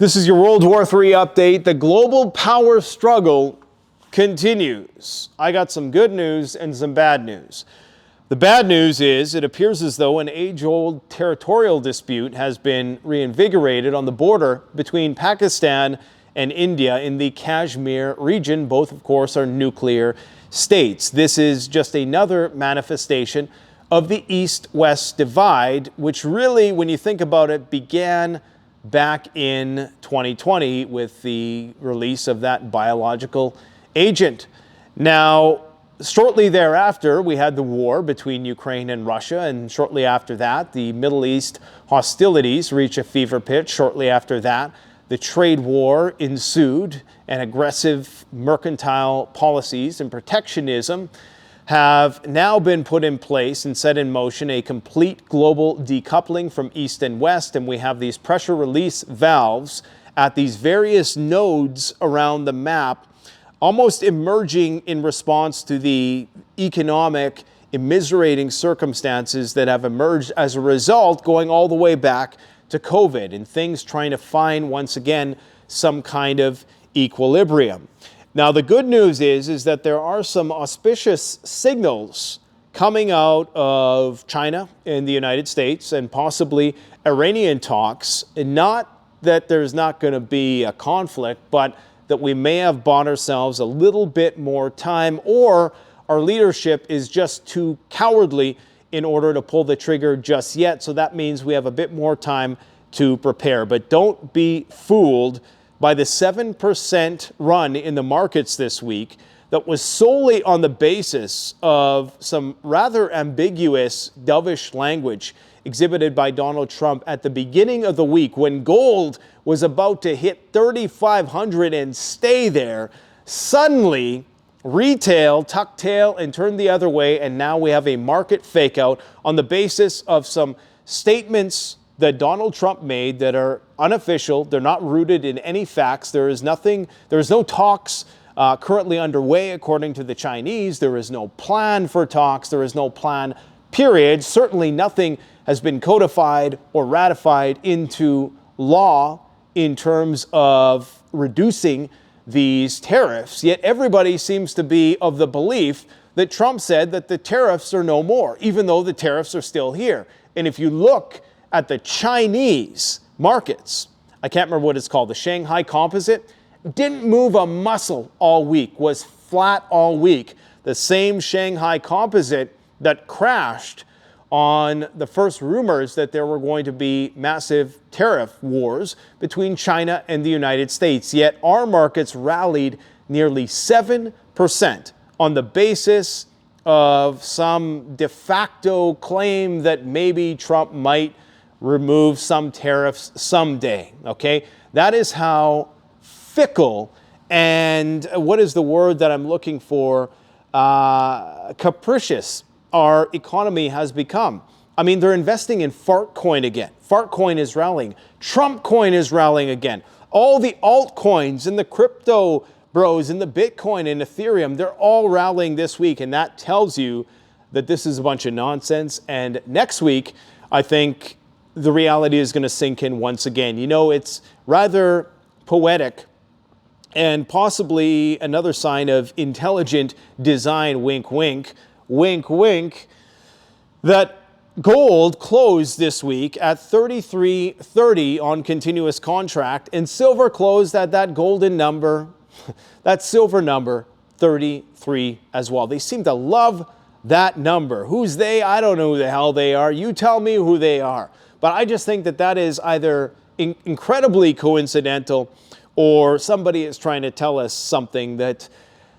This is your World War III update. The global power struggle continues. I got some good news and some bad news. The bad news is it appears as though an age-old territorial dispute has been reinvigorated on the border between Pakistan and India in the Kashmir region. Both, of course, are nuclear states. This is just another manifestation of the East-West divide, which really, when you think about it, began back in 2020 with the release of that biological agent. Now, shortly thereafter, we had the war between Ukraine and Russia, and shortly after that, the Middle East hostilities reached a fever pitch. Shortly after that, the trade war ensued, and aggressive mercantile policies and protectionism have now been put in place and set in motion a complete global decoupling from East and West. And we have these pressure release valves at these various nodes around the map, almost emerging in response to the economic immiserating circumstances that have emerged as a result, going all the way back to COVID, and things trying to find once again some kind of equilibrium. Now, the good news is that there are some auspicious signals coming out of China and the United States and possibly Iranian talks, and not that there's not going to be a conflict, but that we may have bought ourselves a little bit more time, or our leadership is just too cowardly in order to pull the trigger just yet. So that means we have a bit more time to prepare. But don't be fooled by the 7% run in the markets this week that was solely on the basis of some rather ambiguous, dovish language exhibited by Donald Trump at the beginning of the week when gold was about to hit 3,500 and stay there. Suddenly, retail tucked tail and turned the other way, and now we have a market fake out on the basis of some statements that Donald Trump made that are unofficial. They're not rooted in any facts. There is no talks currently underway according to the Chinese. There is no plan for talks. There is no plan, period. Certainly nothing has been codified or ratified into law in terms of reducing these tariffs. Yet everybody seems to be of the belief that Trump said that the tariffs are no more, even though the tariffs are still here. And if you look at the Chinese markets, I can't remember what it's called, the Shanghai Composite, didn't move a muscle all week, was flat all week. The same Shanghai Composite that crashed on the first rumors that there were going to be massive tariff wars between China and the United States. Yet our markets rallied nearly 7% on the basis of some de facto claim that maybe Trump might remove some tariffs someday, okay? That is how fickle and what is the word that I'm looking for? Capricious our economy has become. I mean, they're investing in fart coin again. Fart coin is rallying. Trump coin is rallying again. All the altcoins and the crypto bros and the Bitcoin and Ethereum, they're all rallying this week, and that tells you that this is a bunch of nonsense. And next week, I think the reality is going to sink in once again. You know, it's rather poetic and possibly another sign of intelligent design, wink, wink, wink, wink, that gold closed this week at $33.30 on continuous contract, and silver closed at that golden number, that silver number, 33 as well. They seem to love that number. Who's they? I don't know who the hell they are. You tell me who they are. But I just think that that is either incredibly coincidental, or somebody is trying to tell us something, that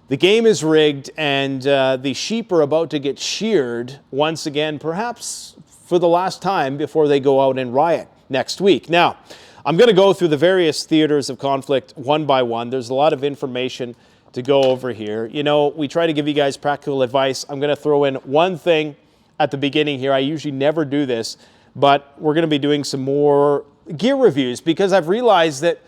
the game is rigged and the sheep are about to get sheared once again, perhaps for the last time before they go out and riot next week. Now, I'm going to go through the various theaters of conflict one by one. There's a lot of information to go over here. You know, we try to give you guys practical advice. I'm going to throw in one thing at the beginning here. I usually never do this, but we're going to be doing some more gear reviews because I've realized that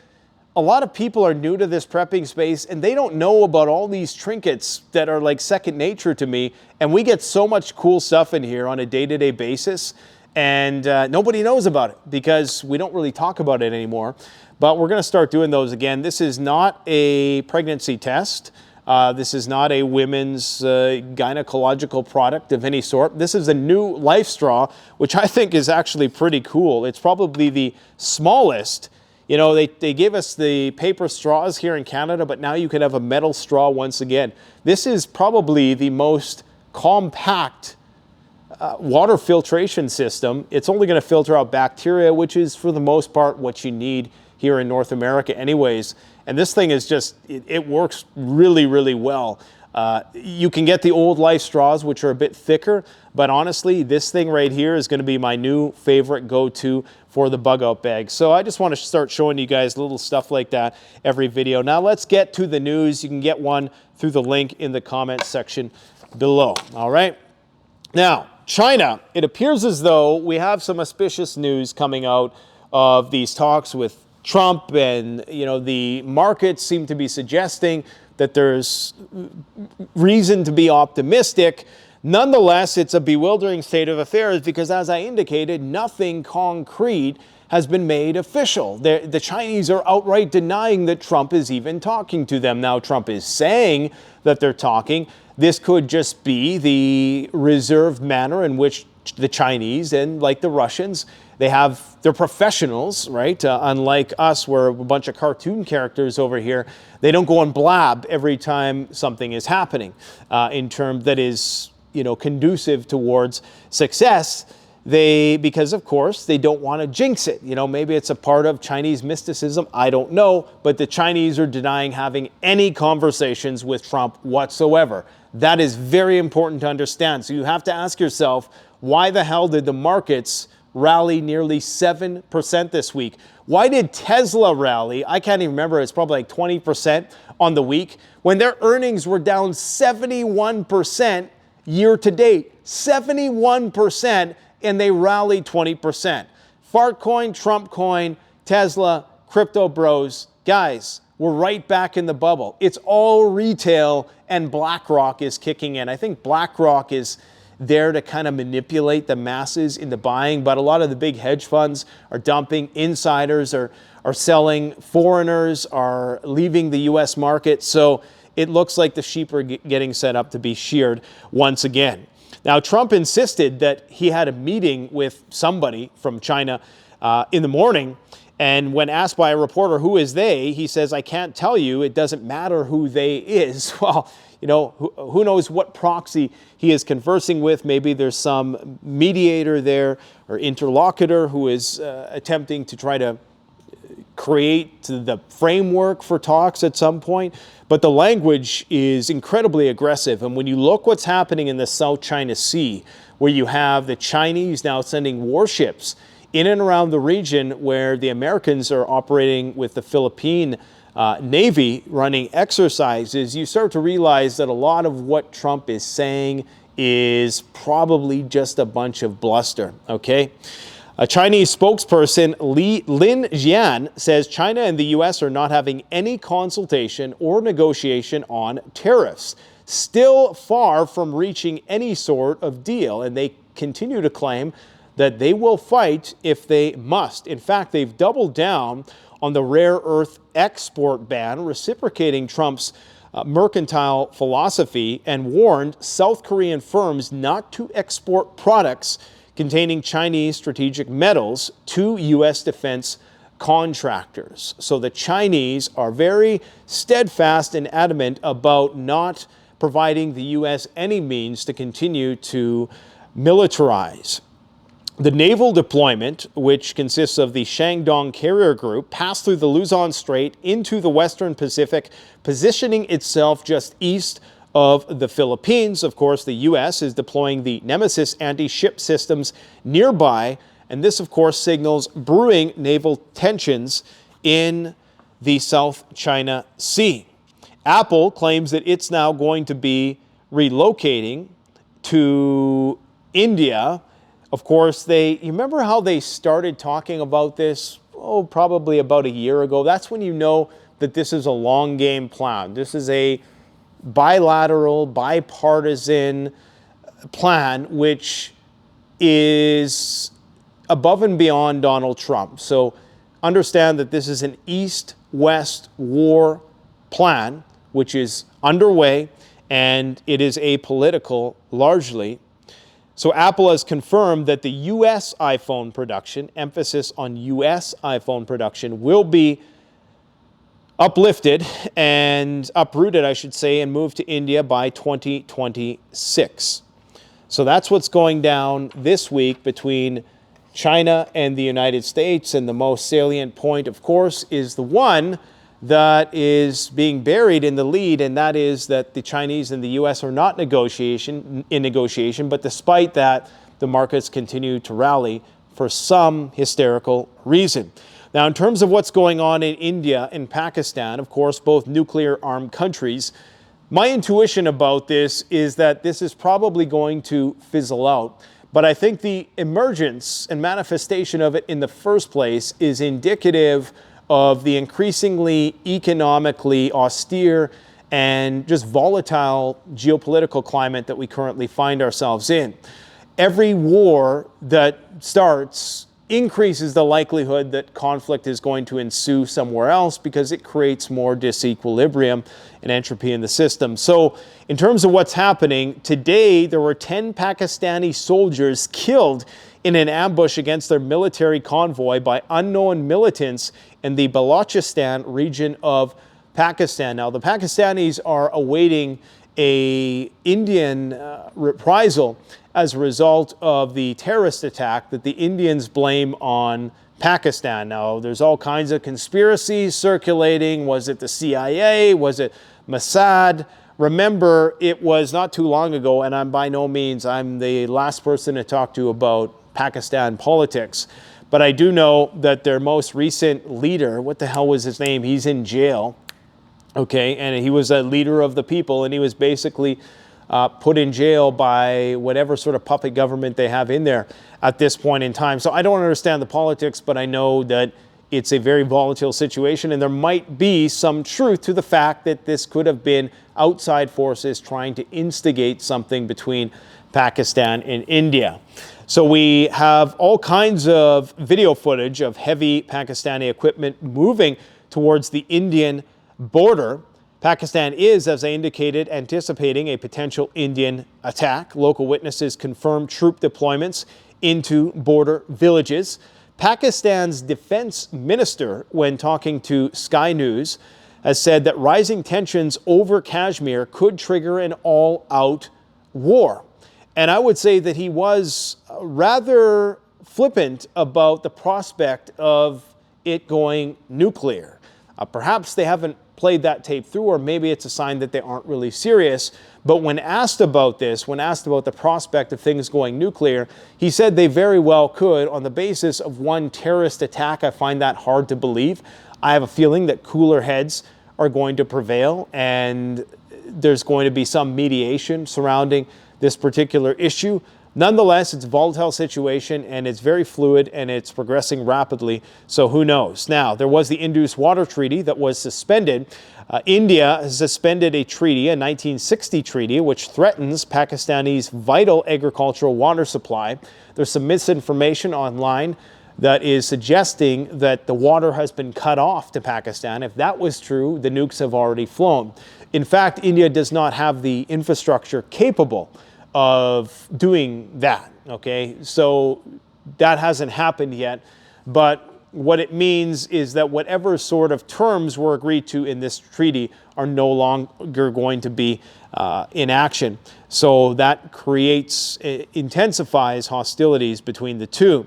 a lot of people are new to this prepping space and they don't know about all these trinkets that are like second nature to me. And we get so much cool stuff in here on a day-to-day basis, and nobody knows about it because we don't really talk about it anymore. but we're going to start doing those again. This is not a pregnancy test. This is not a women's gynecological product of any sort. This is a new life straw, which I think is actually pretty cool. It's probably the smallest. You know, they gave us the paper straws here in Canada, but now you can have a metal straw once again. This is probably the most compact water filtration system. It's only going to filter out bacteria, which is for the most part what you need here in North America anyways. And this thing is just, it works really, really well. You can get the old life straws, which are a bit thicker, but honestly, this thing right here is going to be my new favorite go-to for the bug out bag. So I just want to start showing you guys little stuff like that every video. Now let's get to the news. You can get one through the link in the comments section below. All right. Now, China, it appears as though we have some auspicious news coming out of these talks with Trump, and you know, the markets seem to be suggesting that there's reason to be optimistic. Nonetheless, it's a bewildering state of affairs because, as I indicated, nothing concrete has been made official. The Chinese are outright denying that Trump is even talking to them. Now, Trump is saying that they're talking. This could just be the reserved manner in which the Chinese, and like the Russians, they're professionals, right? Unlike us, we're a bunch of cartoon characters over here. They don't go and blab every time something is happening in terms that is, you know, conducive towards success. Because of course they don't want to jinx it. You know, maybe it's a part of Chinese mysticism. I don't know, but the Chinese are denying having any conversations with Trump whatsoever. That is very important to understand. So you have to ask yourself, why the hell did the markets rally nearly 7% this week? Why did Tesla rally? I can't even remember. It's probably like 20% on the week when their earnings were down 71% year to date. 71%, and they rallied 20%. Fart coin, Trump coin, Tesla, crypto bros. Guys, we're right back in the bubble. It's all retail, and BlackRock is kicking in. I think BlackRock is there to kind of manipulate the masses into buying, but a lot of the big hedge funds are dumping. Insiders are selling. Foreigners are leaving the U.S. market. So it looks like the sheep are getting set up to be sheared once again. Now, Trump insisted that he had a meeting with somebody from China in the morning. And when asked by a reporter, who is they, he says, I can't tell you. It doesn't matter who they is. Well, you know, who knows what proxy he is conversing with. Maybe there's some mediator there or interlocutor who is attempting to try to create the framework for talks at some point. But the language is incredibly aggressive. And when you look what's happening in the South China Sea, where you have the Chinese now sending warships in and around the region where the Americans are operating with the Philippine Navy running exercises, you start to realize that a lot of what Trump is saying is probably just a bunch of bluster, okay? A Chinese spokesperson, Lin Jian, says China and the U.S. are not having any consultation or negotiation on tariffs, still far from reaching any sort of deal. And they continue to claim that they will fight if they must. In fact, they've doubled down on the rare earth export ban, reciprocating Trump's mercantile philosophy, and warned South Korean firms not to export products containing Chinese strategic metals to U.S. defense contractors. So the Chinese are very steadfast and adamant about not providing the U.S. any means to continue to militarize. The naval deployment, which consists of the Shandong Carrier Group, passed through the Luzon Strait into the Western Pacific, positioning itself just east of the Philippines. Of course, the U.S. is deploying the Nemesis anti-ship systems nearby, and this, of course, signals brewing naval tensions in the South China Sea. Apple claims that it's now going to be relocating to India. Of course, you remember how they started talking about this? Oh, probably about a year ago. That's when you know that this is a long game plan. This is a bilateral, bipartisan plan, which is above and beyond Donald Trump. So understand that this is an East-West war plan, which is underway, and it is apolitical largely. So Apple has confirmed that the U.S. iPhone production, emphasis on U.S. iPhone production, will be uplifted and uprooted, I should say, and moved to India by 2026. So that's what's going down this week between China and the United States. And the most salient point, of course, is the one that is being buried in the lead, and that is that the Chinese and the U.S. are not in negotiation, but despite that, the markets continue to rally for some hysterical reason. Now, in terms of what's going on in India and Pakistan, of course, both nuclear-armed countries, my intuition about this is that this is probably going to fizzle out. But I think the emergence and manifestation of it in the first place is indicative of the increasingly economically austere and just volatile geopolitical climate that we currently find ourselves in. Every war that starts increases the likelihood that conflict is going to ensue somewhere else because it creates more disequilibrium and entropy in the system. So in terms of what's happening, today there were 10 Pakistani soldiers killed in an ambush against their military convoy by unknown militants in the Balochistan region of Pakistan. Now, the Pakistanis are awaiting an Indian reprisal as a result of the terrorist attack that the Indians blame on Pakistan. Now, there's all kinds of conspiracies circulating. Was it the CIA? Was it Mossad? Remember, it was not too long ago, and I'm by no means, I'm the last person to talk to about Pakistan politics. But I do know that their most recent leader, what the hell was his name? He's in jail, okay? And he was a leader of the people, and he was basically put in jail by whatever sort of puppet government they have in there at this point in time. So I don't understand the politics, but I know that it's a very volatile situation, and there might be some truth to the fact that this could have been outside forces trying to instigate something between Pakistan and India. So we have all kinds of video footage of heavy Pakistani equipment moving towards the Indian border. Pakistan is, as I indicated, anticipating a potential Indian attack. Local witnesses confirmed troop deployments into border villages. Pakistan's defense minister, when talking to Sky News, has said that rising tensions over Kashmir could trigger an all-out war. And I would say that he was rather flippant about the prospect of it going nuclear. Perhaps they haven't played that tape through, or maybe it's a sign that they aren't really serious. But when asked about this, when asked about the prospect of things going nuclear, he said they very well could on the basis of one terrorist attack. I find that hard to believe. I have a feeling that cooler heads are going to prevail, and there's going to be some mediation surrounding this particular issue. Nonetheless, it's a volatile situation, and it's very fluid, and it's progressing rapidly, so who knows? Now, there was the Indus Water Treaty that was suspended. India has suspended a treaty, a 1960 treaty, which threatens Pakistani's vital agricultural water supply. There's some misinformation online that is suggesting that the water has been cut off to Pakistan. If that was true, the nukes have already flown. In fact, India does not have the infrastructure capable of doing that, okay? So that hasn't happened yet, but what it means is that whatever sort of terms were agreed to in this treaty are no longer going to be in action. So that intensifies hostilities between the two.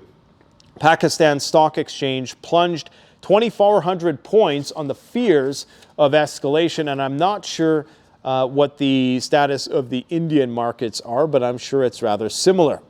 Pakistan's stock exchange plunged 2,400 points on the fears of escalation, and I'm not sure what the status of the Indian markets are, but I'm sure it's rather similar.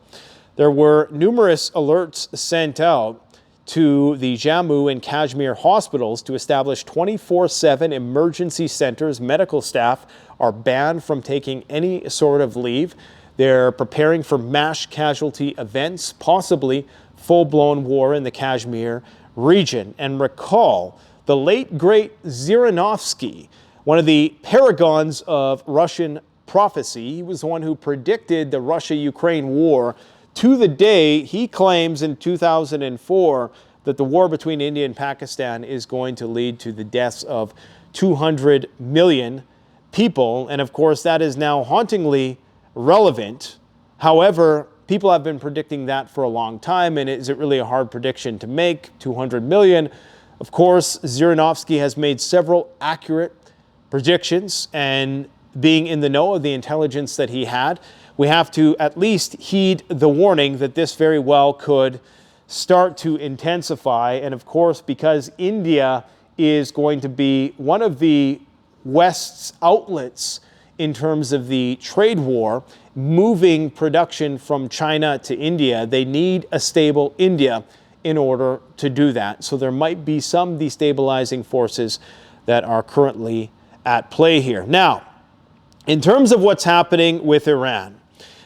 There were numerous alerts sent out to the Jammu and Kashmir hospitals to establish 24/7 emergency centers. Medical staff are banned from taking any sort of leave. They're preparing for mass casualty events, possibly full-blown war in the Kashmir region. And recall, the late, great Zhirinovsky, one of the paragons of Russian prophecy. He was the one who predicted the Russia-Ukraine war to the day. He claims in 2004 that the war between India and Pakistan is going to lead to the deaths of 200 million people. And of course, that is now hauntingly relevant. However, people have been predicting that for a long time, and is it really a hard prediction to make? 200 million. Of course, Zhirinovsky has made several accurate predictions, and being in the know of the intelligence that he had, we have to at least heed the warning that this very well could start to intensify. And of course, because India is going to be one of the West's outlets in terms of the trade war, moving production from China to India, they need a stable India in order to do that. So there might be some destabilizing forces that are currently at play here. Now, in terms of what's happening with Iran,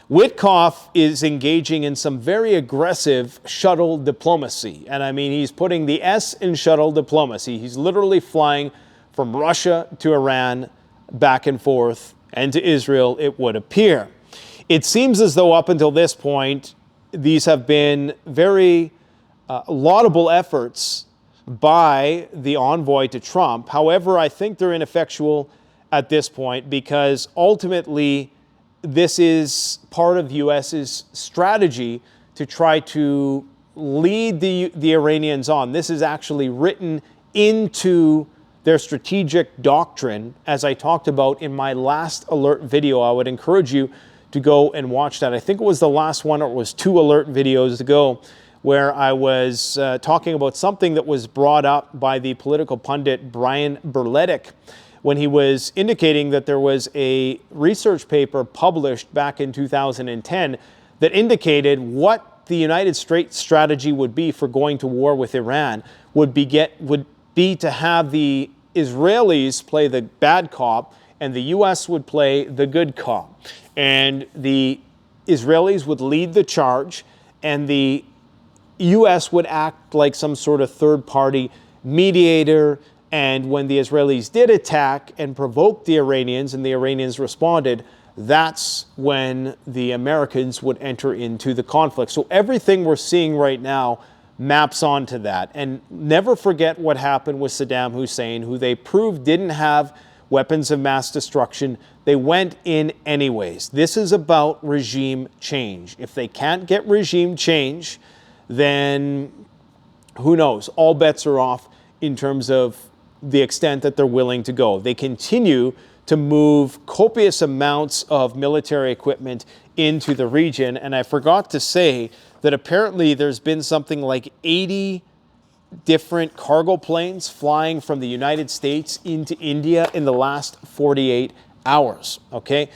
Witkoff is engaging in some very aggressive shuttle diplomacy. And I mean, he's putting the S in shuttle diplomacy. He's literally flying from Russia to Iran, back and forth, and to Israel, it would appear. It seems as though up until this point, these have been very laudable efforts by the envoy to Trump. However, I think they're ineffectual at this point, because ultimately this is part of the U.S.'s strategy to try to lead the Iranians on. This is actually written into their strategic doctrine, as I talked about in my last alert video. I would encourage you to go and watch that. I think it was the last one, or it was 2 alert videos ago, where I was talking about something that was brought up by the political pundit Brian Berletic, when he was indicating that there was a research paper published back in 2010 that indicated what the United States strategy would be for going to war with Iran would be to have the Israelis play the bad cop and the U.S. would play the good cop. And the Israelis would lead the charge, and the U.S. would act like some sort of third-party mediator. And when the Israelis did attack and provoke the Iranians, and the Iranians responded, that's when the Americans would enter into the conflict. So everything we're seeing right now maps onto that. And never forget what happened with Saddam Hussein, who they proved didn't have weapons of mass destruction. They went in anyways. This is about regime change. If they can't get regime change, then who knows? All bets are off in terms of the extent that they're willing to go. They continue to move copious amounts of military equipment into the region. And I forgot to say that apparently there's been something like 80 different cargo planes flying from the United States into India in the last 48 hours. Okay?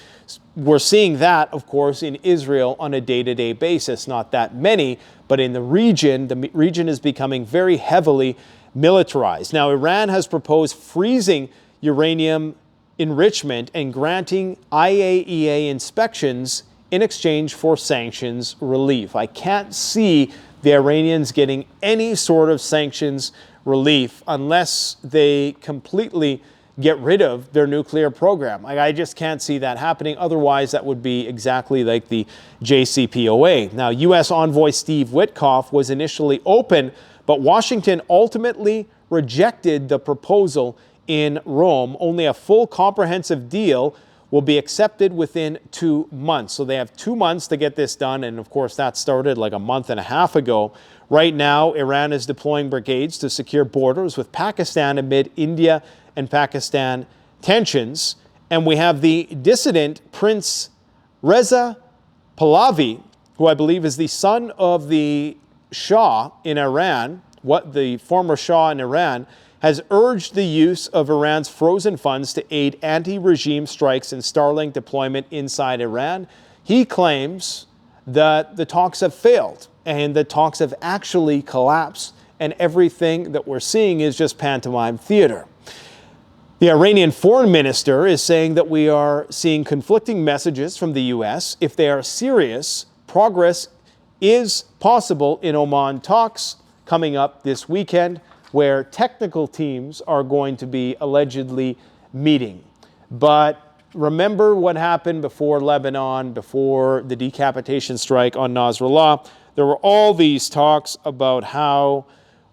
We're seeing that, of course, in Israel on a day-to-day basis. Not that many, but in the region is becoming very heavily militarized. Now, Iran has proposed freezing uranium enrichment and granting IAEA inspections in exchange for sanctions relief. I can't see the Iranians getting any sort of sanctions relief unless they completely get rid of their nuclear program. I just can't see that happening. Otherwise, that would be exactly like the JCPOA. Now, U.S. envoy Steve Witkoff was initially open, but Washington ultimately rejected the proposal in Rome. Only a full comprehensive deal will be accepted within 2 months. So they have 2 months to get this done. And of course, that started like a month and a half ago. Right now, Iran is deploying brigades to secure borders with Pakistan amid India and Pakistan tensions. And we have the dissident Prince Reza Pahlavi, who I believe is the son of the Shah in Iran, the former Shah in Iran, has urged the use of Iran's frozen funds to aid anti-regime strikes and Starlink deployment inside Iran. He claims that the talks have failed and the talks have actually collapsed, and everything that we're seeing is just pantomime theater. The Iranian foreign minister is saying that we are seeing conflicting messages from the U.S. If they are serious, progress is possible in Oman talks coming up this weekend, where technical teams are going to be allegedly meeting. But remember what happened before Lebanon, before the decapitation strike on Nasrallah. There were all these talks about how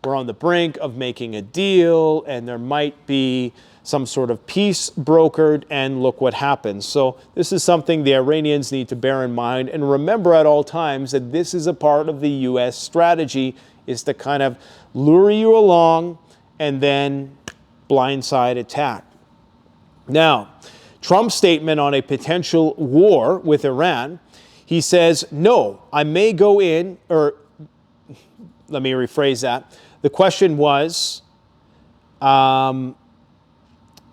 we're on the brink of making a deal and there might be some sort of peace brokered, and look what happens. So this is something the Iranians need to bear in mind and remember at all times, that this is a part of the U.S. strategy, is to kind of lure you along and then blindside attack. Now, Trump's statement on a potential war with Iran, he says, no, I may go in, or let me rephrase that. The question was,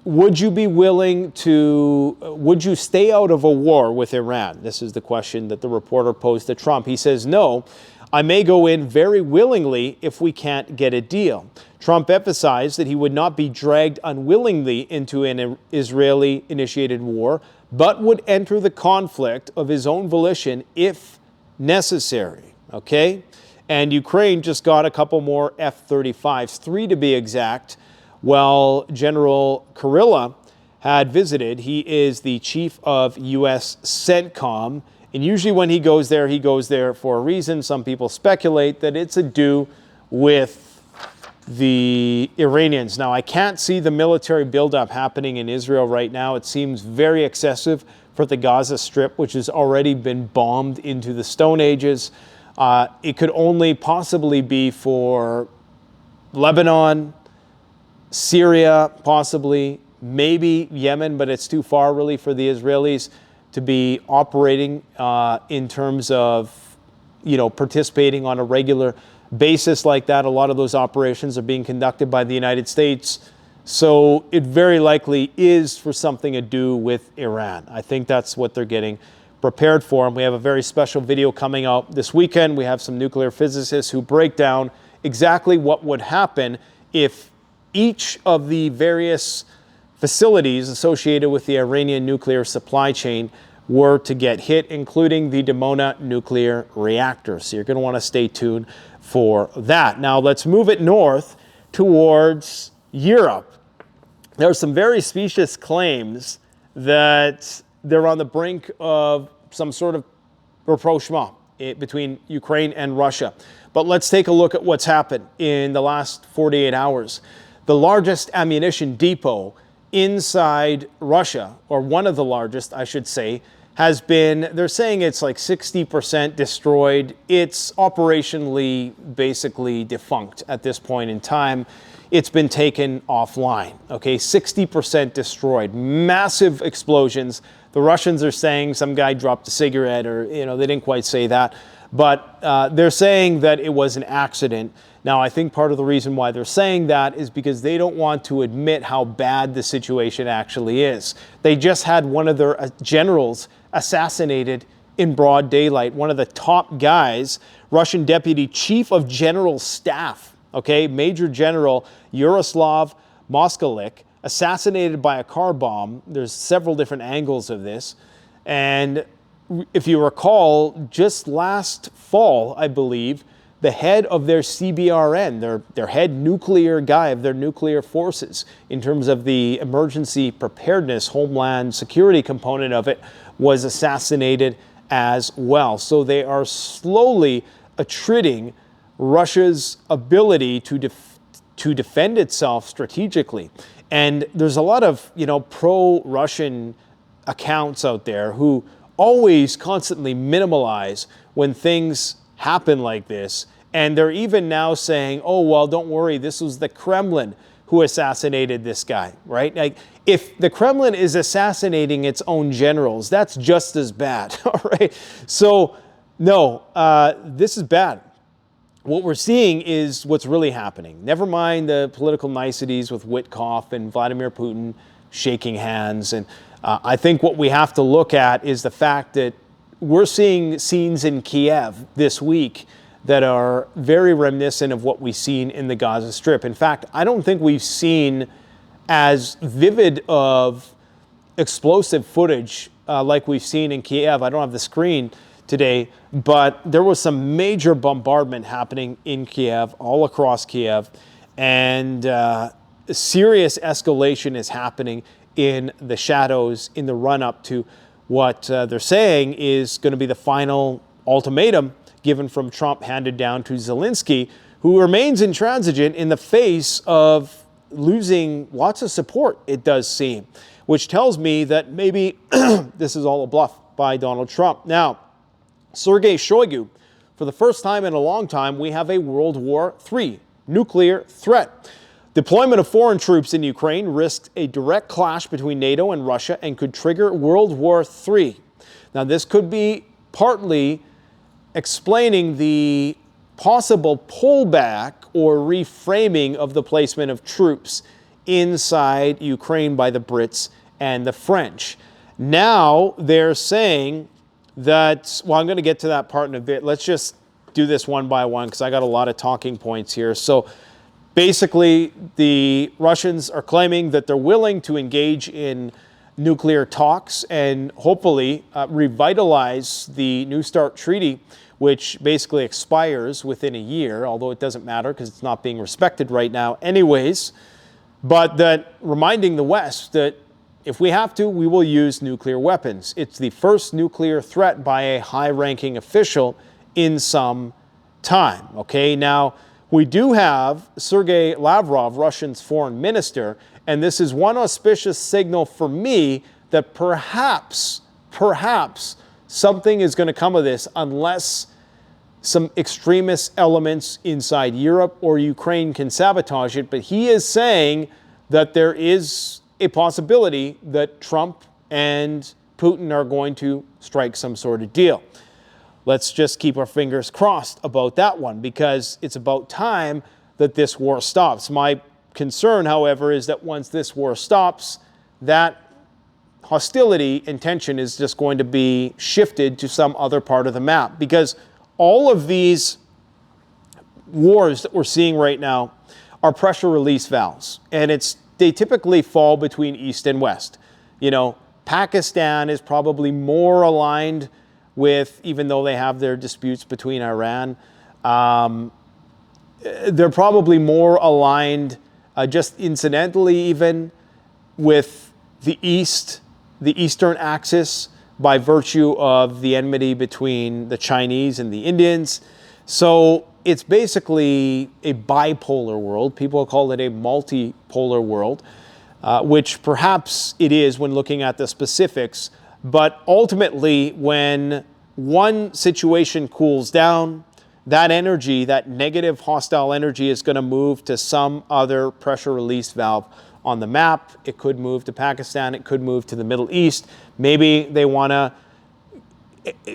would you be willing to, would you stay out of a war with Iran? This is the question that the reporter posed to Trump. He says, no, I may go in very willingly if we can't get a deal. Trump emphasized that he would not be dragged unwillingly into an Israeli-initiated war, but would enter the conflict of his own volition if necessary, okay? And Ukraine just got a couple more F-35s, 3 to be exact. Well, General Kurilla had visited. He is the chief of U.S. CENTCOM, and usually when he goes there for a reason. Some people speculate that it's a do with the Iranians. Now, I can't see the military buildup happening in Israel right now. It seems very excessive for the Gaza Strip, which has already been bombed into the Stone Ages. It could only possibly be for Lebanon, Syria, possibly, maybe Yemen, but it's too far really for the Israelis to be operating in terms of, participating on a regular basis like that. A lot of those operations are being conducted by the United States. So it very likely is for something to do with Iran. I think that's what they're getting prepared for. And we have a very special video coming out this weekend. We have some nuclear physicists who break down exactly what would happen if each of the various facilities associated with the Iranian nuclear supply chain were to get hit, including the Dimona nuclear reactor. So you're going to want to stay tuned for that. Now let's move it north towards Europe. There are some very specious claims that they're on the brink of some sort of rapprochement between Ukraine and Russia. But let's take a look at what's happened in the last 48 hours. The largest ammunition depot inside Russia, or one of the largest, I should say, has been, they're saying it's like 60% destroyed. It's operationally basically defunct at this point in time. It's been taken offline, okay? 60% destroyed, massive explosions. The Russians are saying some guy dropped a cigarette, or, they didn't quite say that, but they're saying that it was an accident. Now, I think part of the reason why they're saying that is because they don't want to admit how bad the situation actually is. They just had one of their generals assassinated in broad daylight. One of the top guys, Russian Deputy Chief of General Staff, okay, Major General Yaroslav Moskalik, assassinated by a car bomb. There's several different angles of this. And if you recall, just last fall, I believe, the head of their CBRN, their head nuclear guy of their nuclear forces, in terms of the emergency preparedness, homeland security component of it, was assassinated as well. So they are slowly attriting Russia's ability to defend itself strategically. And there's a lot of, pro-Russian accounts out there who always constantly minimalize when things happen like this. And they're even now saying, oh, well, don't worry, this was the Kremlin who assassinated this guy, right? Like, if the Kremlin is assassinating its own generals, that's just as bad, all right? So, no, this is bad. What we're seeing is what's really happening. Never mind the political niceties with Witkoff and Vladimir Putin shaking hands. And I think what we have to look at is the fact that we're seeing scenes in Kiev this week that are very reminiscent of what we've seen in the Gaza Strip. In fact, I don't think we've seen as vivid of explosive footage like we've seen in Kiev. I don't have the screen today, but there was some major bombardment happening in Kiev, all across Kiev, and serious escalation is happening in the shadows in the run-up to what they're saying is going to be the final ultimatum given from Trump, handed down to Zelensky, who remains intransigent in the face of losing lots of support, it does seem, which tells me that maybe this is all a bluff by Donald Trump. Now, Sergei Shoigu, for the first time in a long time, we have a World War III nuclear threat. Deployment of foreign troops in Ukraine risks a direct clash between NATO and Russia and could trigger World War III. Now, this could be partly explaining the possible pullback or reframing of the placement of troops inside Ukraine by the Brits and the French. Now they're saying that, well, I'm going to get to that part in a bit. Let's just do this one by one because I got a lot of talking points here. So basically, the Russians are claiming that they're willing to engage in nuclear talks and hopefully revitalize the New START treaty, which basically expires within a year, although it doesn't matter because it's not being respected right now anyways. But that reminding the West that if we have to, we will use nuclear weapons. It's the first nuclear threat by a high-ranking official in some time. Okay, now we do have Sergei Lavrov, Russia's foreign minister, and this is one auspicious signal for me that perhaps something is going to come of this unless some extremist elements inside Europe or Ukraine can sabotage it. But he is saying that there is a possibility that Trump and Putin are going to strike some sort of deal. Let's just keep our fingers crossed about that one because it's about time that this war stops. My concern, however, is that once this war stops, that hostility and tension is just going to be shifted to some other part of the map because all of these wars that we're seeing right now are pressure release valves, and they typically fall between East and West. You know, Pakistan is probably more aligned with, even though they have their disputes between Iran, they're probably more aligned just incidentally even with the East, the Eastern axis, by virtue of the enmity between the Chinese and the Indians. So it's basically a bipolar world. People call it a multipolar world, which perhaps it is when looking at the specifics. But ultimately, when one situation cools down, that energy, that negative hostile energy is going to move to some other pressure release valve on the map. It could move to Pakistan. It could move to the Middle East. Maybe they want to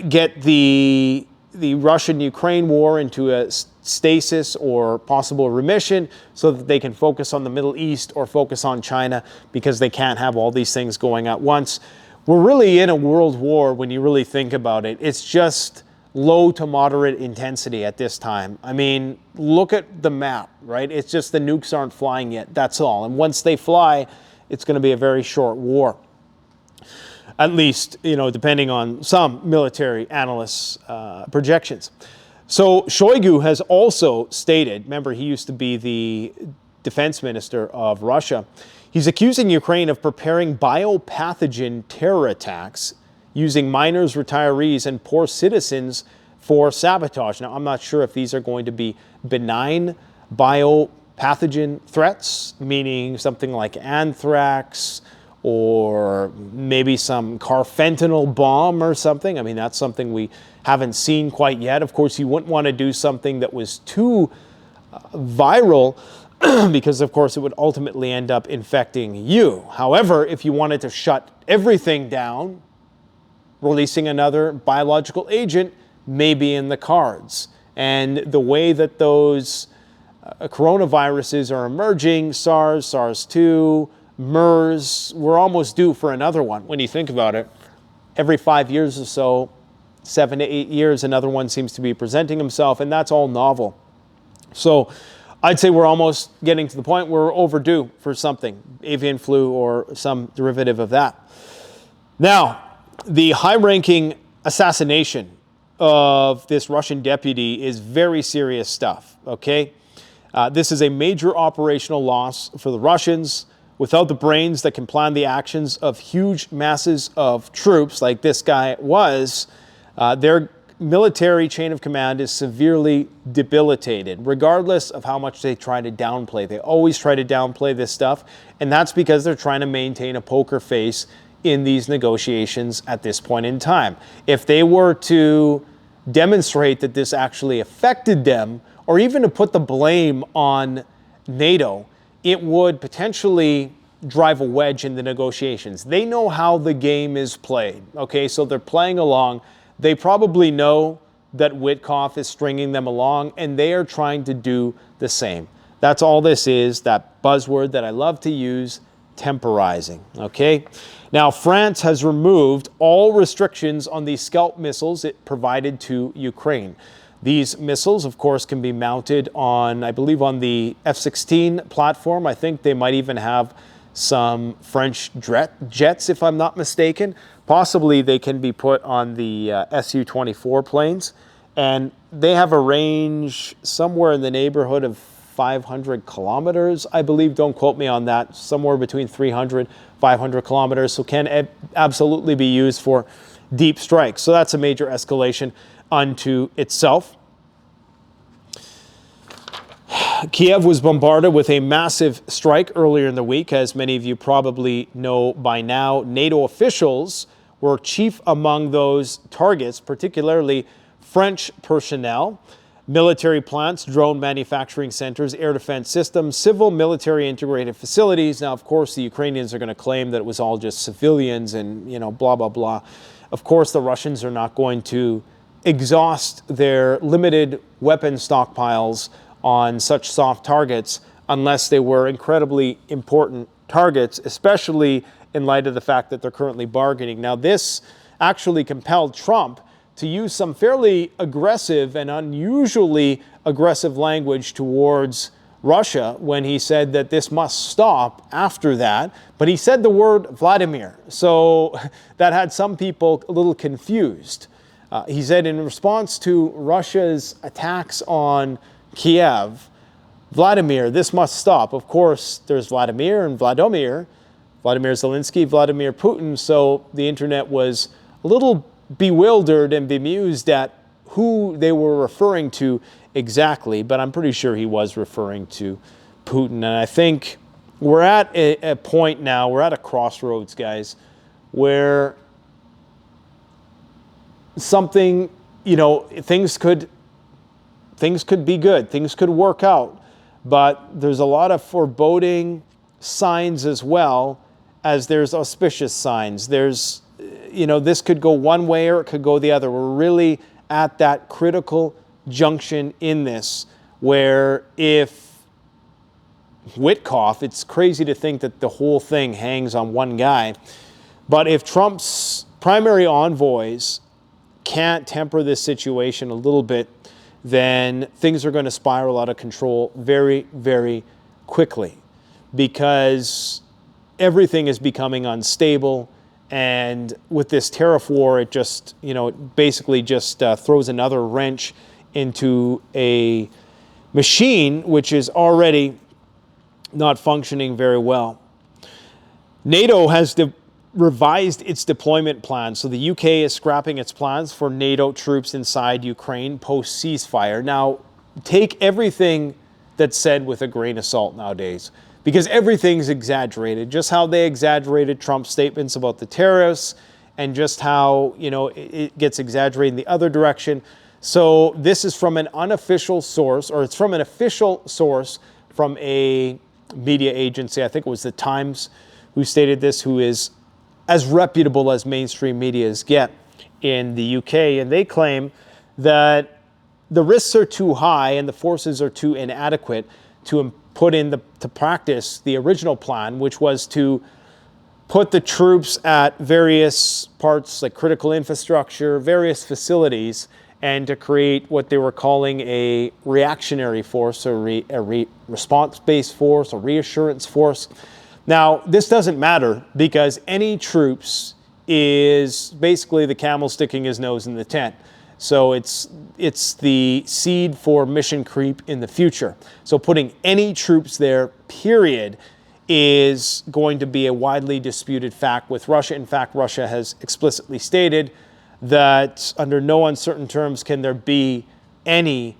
get the Russian-Ukraine war into a stasis or possible remission so that they can focus on the Middle East or focus on China because they can't have all these things going at once. We're really in a world war when you really think about it. It's just low to moderate intensity at this time. I mean, look at the map, right? It's just the nukes aren't flying yet, that's all. And once they fly, it's going to be a very short war. At least, you know, depending on some military analysts' projections. So Shoigu has also stated, remember he used to be the defense minister of Russia, he's accusing Ukraine of preparing biopathogen terror attacks using minors, retirees, and poor citizens for sabotage. Now, I'm not sure if these are going to be benign biopathogen threats, meaning something like anthrax or maybe some carfentanil bomb or something. I mean, that's something we haven't seen quite yet. Of course, you wouldn't want to do something that was too viral because, of course, it would ultimately end up infecting you. However, if you wanted to shut everything down, releasing another biological agent may be in the cards. And the way that those coronaviruses are emerging, SARS, SARS-2, MERS, we're almost due for another one. When you think about it, every 5 years or so, 7 to 8 years, another one seems to be presenting himself, and that's all novel. So I'd say we're almost getting to the point where we're overdue for something, avian flu or some derivative of that. Now, the high-ranking assassination of this Russian deputy is very serious stuff, okay? This is a major operational loss for the Russians. Without the brains that can plan the actions of huge masses of troops like this guy was, they're military chain of command is severely debilitated, regardless of how much they try to downplay. They always try to downplay this stuff, and that's because they're trying to maintain a poker face in these negotiations at this point in time. If they were to demonstrate that this actually affected them, or even to put the blame on NATO, it would potentially drive a wedge in the negotiations. They know how the game is played, okay? So they're playing along. They probably know that Witkoff is stringing them along, and they are trying to do the same. That's all this is, that buzzword that I love to use, temporizing, okay? Now, France has removed all restrictions on the Scalp missiles it provided to Ukraine. These missiles, of course, can be mounted on, I believe, on the F-16 platform. I think they might even have some French jets, if I'm not mistaken. Possibly they can be put on the Su-24 planes. And they have a range somewhere in the neighborhood of 500 kilometers, I believe. Don't quote me on that. Somewhere between 300, 500 kilometers. So can absolutely be used for deep strikes. So that's a major escalation unto itself. Kiev was bombarded with a massive strike earlier in the week. As many of you probably know by now, NATO officials were chief among those targets, particularly French personnel, military plants, drone manufacturing centers, air defense systems, civil military integrated facilities. Now, of course, the Ukrainians are going to claim that it was all just civilians and, blah, blah, blah. Of course, the Russians are not going to exhaust their limited weapon stockpiles on such soft targets unless they were incredibly important targets, especially in light of the fact that they're currently bargaining. Now, this actually compelled Trump to use some fairly aggressive and unusually aggressive language towards Russia when he said that this must stop after that. But he said the word Vladimir, so that had some people a little confused. He said in response to Russia's attacks on Kiev, Vladimir, this must stop. Of course, there's Vladimir and Vladimir Zelensky, Vladimir Putin. So the internet was a little bewildered and bemused at who they were referring to exactly, but I'm pretty sure he was referring to Putin. And I think we're at a point now, we're at a crossroads, guys, where something, things could be good, things could work out, but there's a lot of foreboding signs as well as there's auspicious signs. There's, this could go one way or it could go the other. We're really at that critical junction in this where if Witkoff, it's crazy to think that the whole thing hangs on one guy, but if Trump's primary envoys can't temper this situation a little bit, then things are going to spiral out of control very, very quickly because everything is becoming unstable. And with this tariff war, it just, it basically just throws another wrench into a machine which is already not functioning very well. NATO has revised its deployment plan. So the UK is scrapping its plans for NATO troops inside Ukraine post-ceasefire. Now, take everything that's said with a grain of salt nowadays, because everything's exaggerated. Just how they exaggerated Trump's statements about the tariffs and just how, it gets exaggerated in the other direction. So this is from an unofficial source, or it's from an official source from a media agency. I think it was The Times who stated this, who is as reputable as mainstream medias get in the UK. And they claim that the risks are too high and the forces are too inadequate to put to practice the original plan, which was to put the troops at various parts like critical infrastructure, various facilities, and to create what they were calling a reactionary force, a response-based force, a reassurance force. Now, this doesn't matter because any troops is basically the camel sticking his nose in the tent. So it's the seed for mission creep in the future. So putting any troops there, period, is going to be a widely disputed fact with Russia. In fact, Russia has explicitly stated that under no uncertain terms can there be any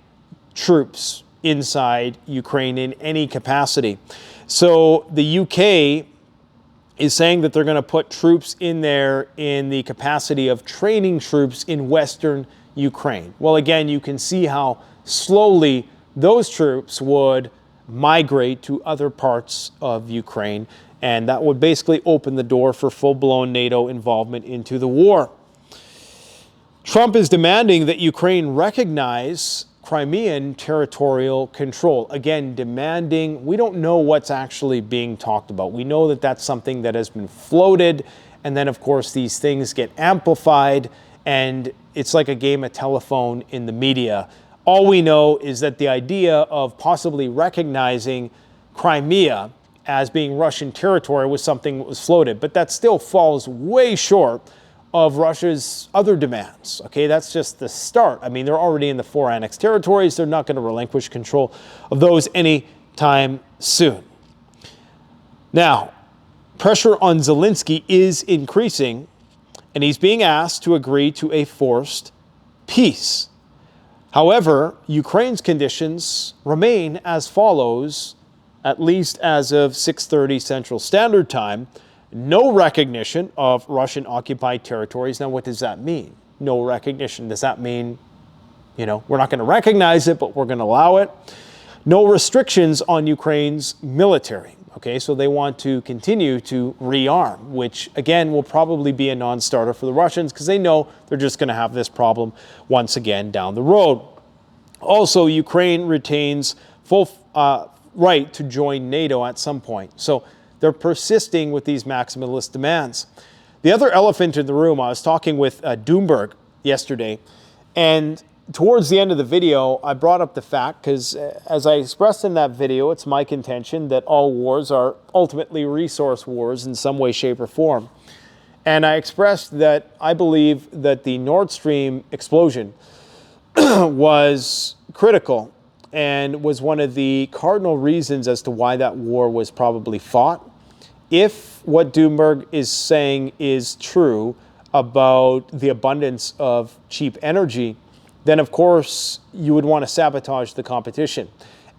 troops inside Ukraine in any capacity. So the UK is saying that they're going to put troops in there in the capacity of training troops in Western Ukraine. Well, again, you can see how slowly those troops would migrate to other parts of Ukraine, and that would basically open the door for full-blown NATO involvement into the war. Trump is demanding that Ukraine recognize Crimean territorial control. Again, demanding, we don't know what's actually being talked about. We know that that's something that has been floated, and then of course these things get amplified, and it's like a game of telephone in the media. All we know is that the idea of possibly recognizing Crimea as being Russian territory was something that was floated, but that still falls way short of Russia's other demands. Okay, that's just the start. I mean, they're already in the 4 annexed territories. They're not going to relinquish control of those anytime soon. Now, pressure on Zelensky is increasing, and he's being asked to agree to a forced peace. However, Ukraine's conditions remain as follows, at least as of 6:30 Central Standard Time. No recognition of Russian-occupied territories. Now, what does that mean? No recognition. Does that mean, we're not going to recognize it, but we're going to allow it? No restrictions on Ukraine's military. Okay, so they want to continue to rearm, which, again, will probably be a non-starter for the Russians because they know they're just going to have this problem once again down the road. Also, Ukraine retains full right to join NATO at some point. So they're persisting with these maximalist demands. The other elephant in the room, I was talking with Doomberg yesterday, and towards the end of the video, I brought up the fact, because as I expressed in that video, it's my contention that all wars are ultimately resource wars in some way, shape, or form. And I expressed that I believe that the Nord Stream explosion was critical and was one of the cardinal reasons as to why that war was probably fought. If what Doomberg is saying is true about the abundance of cheap energy, then of course you would want to sabotage the competition.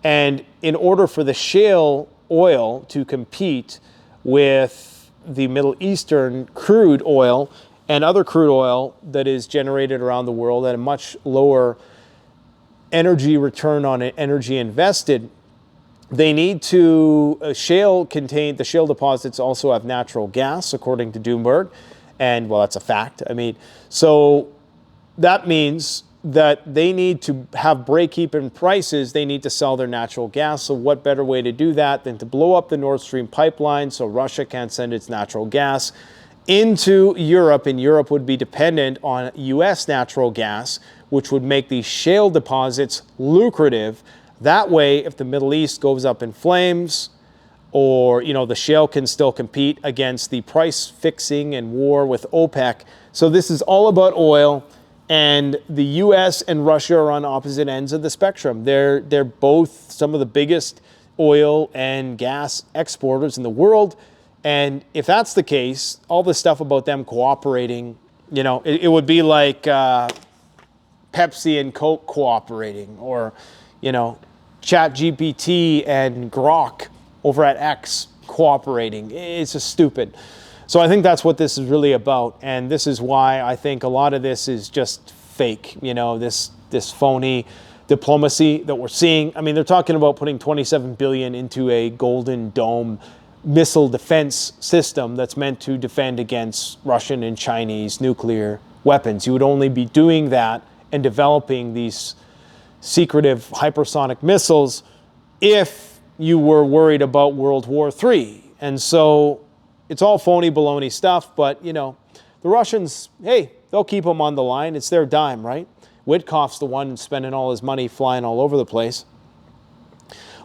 And in order for the shale oil to compete with the Middle Eastern crude oil and other crude oil that is generated around the world at a much lower energy return on energy invested, they need to, the shale deposits also have natural gas, according to Doomberg. And well, that's a fact. I mean, so that means that they need to have break-even prices. They need to sell their natural gas. So what better way to do that than to blow up the Nord Stream pipeline so Russia can't send its natural gas into Europe, and Europe would be dependent on U.S. natural gas, which would make these shale deposits lucrative. That way, if the Middle East goes up in flames, or, the shale can still compete against the price fixing and war with OPEC. So this is all about oil, and the U.S. and Russia are on opposite ends of the spectrum. They're both some of the biggest oil and gas exporters in the world. And if that's the case, all the stuff about them cooperating, it would be like Pepsi and Coke cooperating, or, ChatGPT and Grok over at X cooperating. It's just stupid. So I think that's what this is really about. And this is why I think a lot of this is just fake, this phony diplomacy that we're seeing. I mean, they're talking about putting $27 billion into a Golden Dome missile defense system that's meant to defend against Russian and Chinese nuclear weapons. You would only be doing that and developing these secretive hypersonic missiles if you were worried about World War III. And so it's all phony baloney stuff, but the Russians, hey, they'll keep them on the line. It's their dime, right? Witkoff's the one spending all his money flying all over the place.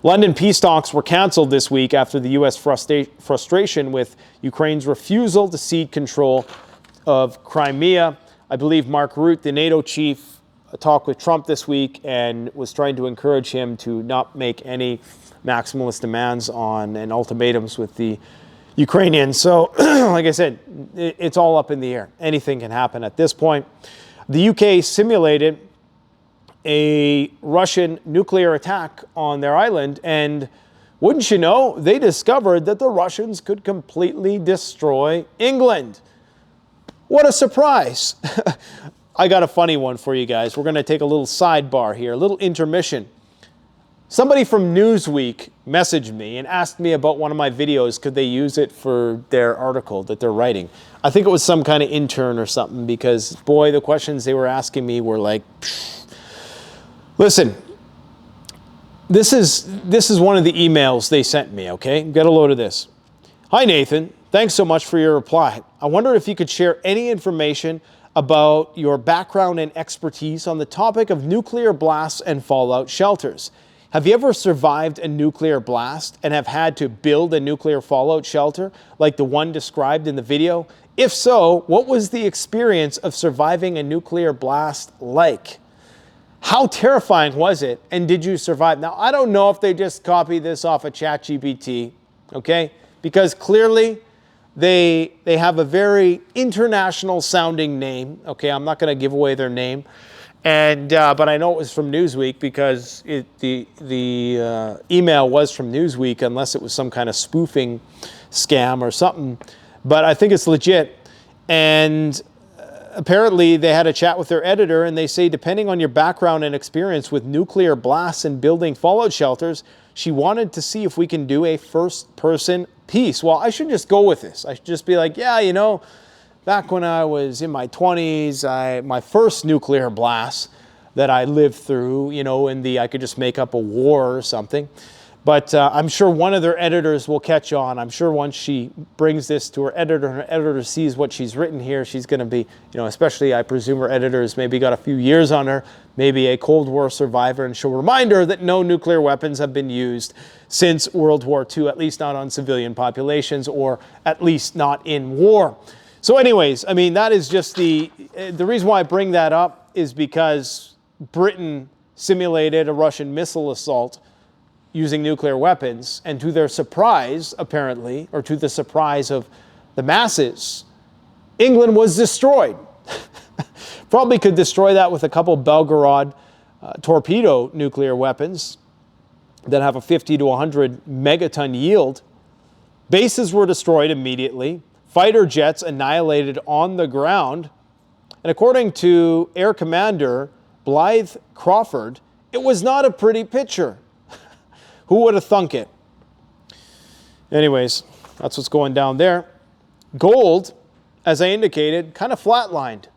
London peace talks were canceled this week after the U.S. frustration with Ukraine's refusal to cede control of Crimea. I believe Mark Rutte, the NATO chief, talked with Trump this week and was trying to encourage him to not make any maximalist demands on and ultimatums with the Ukrainians. So, like I said, it's all up in the air. Anything can happen at this point. The UK simulated a Russian nuclear attack on their island, and wouldn't you know, they discovered that the Russians could completely destroy England. What a surprise. I got a funny one for you guys. We're going to take a little sidebar here, a little intermission. Somebody from Newsweek messaged me and asked me about one of my videos. Could they use it for their article that they're writing? I think it was some kind of intern or something, because, boy, the questions they were asking me were like, pfft. Listen, this is one of the emails they sent me, okay? Get a load of this. Hi, Nathan. Thanks so much for your reply. I wonder if you could share any information about your background and expertise on the topic of nuclear blasts and fallout shelters. Have you ever survived a nuclear blast and have had to build a nuclear fallout shelter like the one described in the video? If so, what was the experience of surviving a nuclear blast like? How terrifying was it, and did you survive? Now, I don't know if they just copied this off of ChatGPT, okay? Because clearly they have a very international sounding name, okay? I'm not going to give away their name, and but I know it was from Newsweek because the email was from Newsweek, unless it was some kind of spoofing scam or something. But I think it's legit, and apparently they had a chat with their editor, and they say, depending on your background and experience with nuclear blasts and building fallout shelters, she wanted to see if we can do a first-person piece. Well, I should just go with this. I should just be like, yeah, you know, back when I was in my 20s, my first nuclear blast that I lived through, you know, I could just make up a war or something. But I'm sure one of their editors will catch on. I'm sure once she brings this to her editor, and her editor sees what she's written here, she's going to be, you know, especially I presume her editor's maybe got a few years on her, maybe a Cold War survivor, and she'll remind her that no nuclear weapons have been used since World War II, at least not on civilian populations, or at least not in war. So anyways, I mean, that is just the reason why I bring that up is because Britain simulated a Russian missile assault using nuclear weapons, and to their surprise, apparently, or to the surprise of the masses, England was destroyed. Probably could destroy that with a couple Belgorod torpedo nuclear weapons that have a 50 to 100 megaton yield. Bases were destroyed immediately. Fighter jets annihilated on the ground. And according to Air Commander Blythe Crawford, it was not a pretty picture. Who would have thunk it? Anyways, that's what's going down there. Gold, as I indicated, kind of flatlined,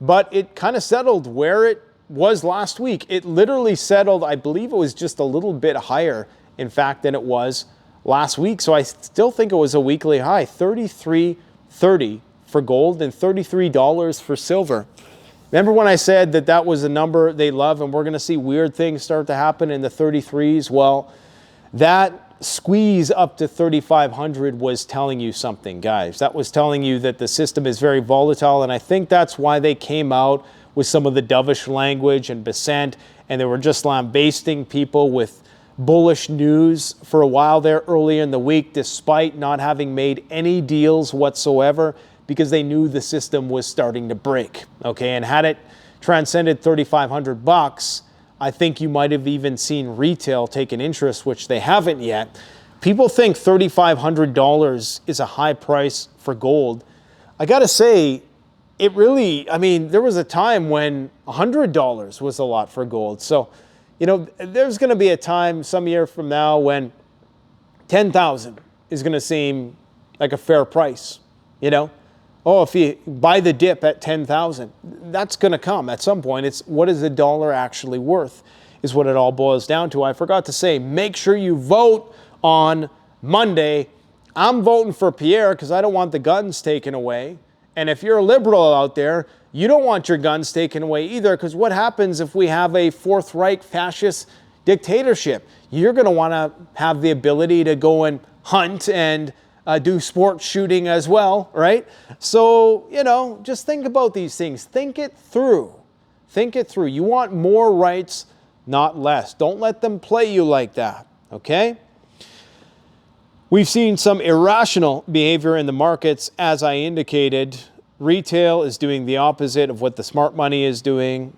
but it kind of settled where it was last week. It literally settled, I believe it was just a little bit higher, in fact, than it was last week. So I still think it was a weekly high, $33.30 for gold and $33 for silver. Remember when I said that that was a number they love and we're going to see weird things start to happen in the 33s? Well, that squeeze up to 3,500 was telling you something, guys. That was telling you that the system is very volatile, and I think that's why they came out with some of the dovish language and dissent, and they were just lambasting people with bullish news for a while there earlier in the week, despite not having made any deals whatsoever, because they knew the system was starting to break, okay? And had it transcended 3,500 bucks, I think you might have even seen retail take an interest, which they haven't yet. People think $3,500 is a high price for gold. I got to say, it really, I mean, there was a time when $100 was a lot for gold. So, you know, there's going to be a time some year from now when $10,000 is going to seem like a fair price, you know? Oh, if you buy the dip at $10,000, that's going to come at some point. It's what is the dollar actually worth is what it all boils down to. I forgot to say, make sure you vote on Monday. I'm voting for Pierre because I don't want the guns taken away. And if you're a liberal out there, you don't want your guns taken away either, because what happens if we have a Fourth Reich fascist dictatorship? You're going to want to have the ability to go and hunt and do sports shooting as well, right? So, you know, just think about these things. Think it through. Think it through. You want more rights, not less. Don't let them play you like that, okay? We've seen some irrational behavior in the markets, as I indicated. Retail is doing the opposite of what the smart money is doing.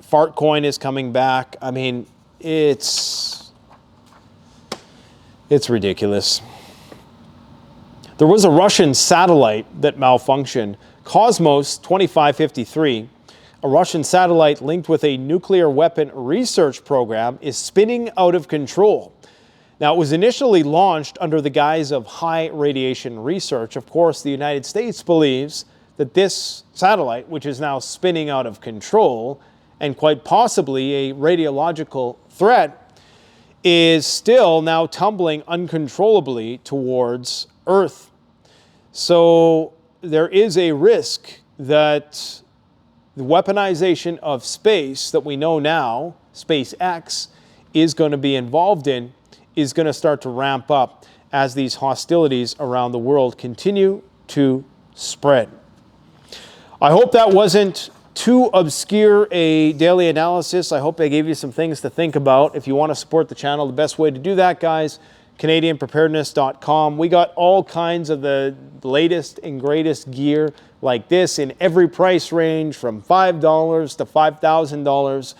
Fartcoin is coming back. I mean, it's ridiculous. There was a Russian satellite that malfunctioned. Cosmos 2553, a Russian satellite linked with a nuclear weapon research program, is spinning out of control. Now, it was initially launched under the guise of high radiation research. Of course, the United States believes that this satellite, which is now spinning out of control and quite possibly a radiological threat, is still now tumbling uncontrollably towards Earth. So there is a risk that the weaponization of space that we know now, SpaceX, is going to be involved in, is going to start to ramp up as these hostilities around the world continue to spread. I hope that wasn't too obscure a daily analysis. I hope I gave you some things to think about. If you want to support the channel, the best way to do that, guys, CanadianPreparedness.com. We got all kinds of the latest and greatest gear like this in every price range from $5 to $5,000.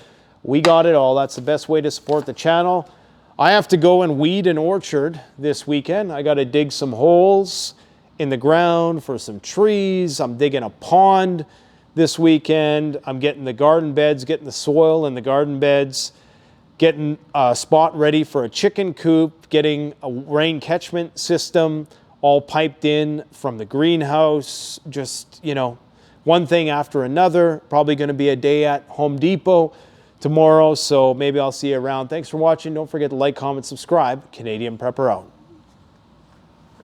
We got it all. That's the best way to support the channel. I have to go and weed an orchard this weekend. I got to dig some holes in the ground for some trees. I'm digging a pond this weekend. I'm getting the garden beds, getting the soil in the garden beds, getting a spot ready for a chicken coop, getting a rain catchment system all piped in from the greenhouse. Just, you know, one thing after another. Probably going to be a day at Home Depot tomorrow, so maybe I'll see you around. Thanks for watching. Don't forget to like, comment, subscribe. Canadian Prepper out.